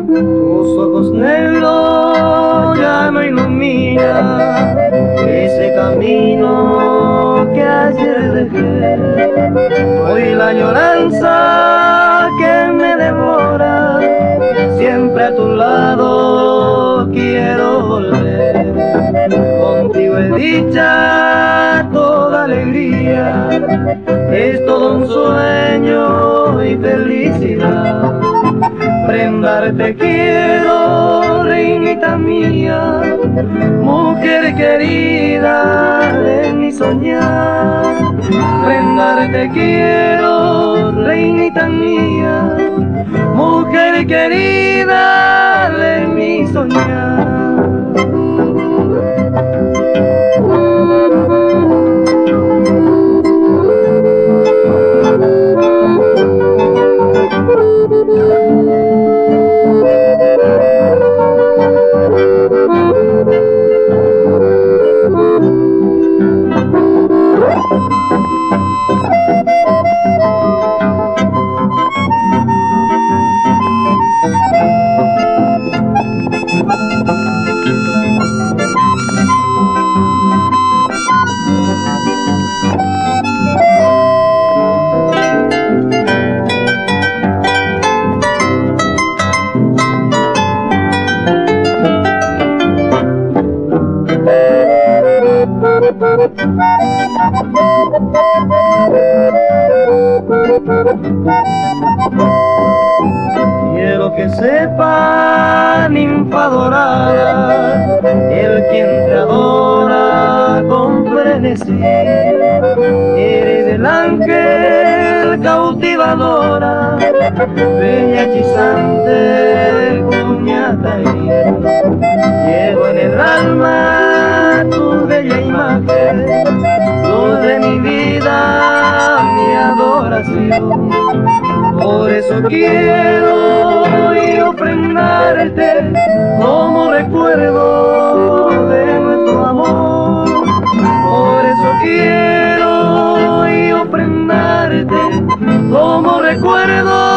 Tus ojos negros ya no iluminan ese camino que ayer dejé. Hoy la añoranza que me devora, siempre a tu lado quiero volver. Contigo es dicha toda alegría, es todo un sueño y felicidad. Prendarte quiero, reinita mía, mujer querida de mi soñar. Prendarte quiero, reinita mía, mujer querida de mi soñar. Quiero que sepa, ninfa dorada, el quien te adora con frenesí. Eres el ángel cautivadora, bella hechizante, cuñataí. Llevo en el alma tu bella imagen, luz de mi vida, mi adoración. Por eso quiero hoy ofrendarte como recuerdo de nuestro amor. Por eso quiero hoy ofrendarte como recuerdo